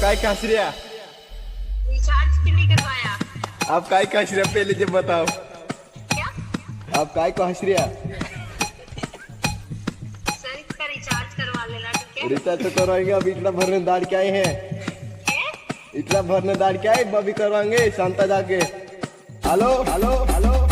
काय का हंस रहा? रिचार्ज के लिए करवाया। आप काय का हंस रहा पहले जब बताओ। क्या? आप काय को हंस रहा? सर इसका रिचार्ज करवा लेना, ठीक है? रिचार्ज तो करवाएंगे, अब इतना भरने दाड़ क्या है? क्या? इतना भरने दाड़ क्या है? अभी करवाएंगे शांता जाके। Hello hello hello.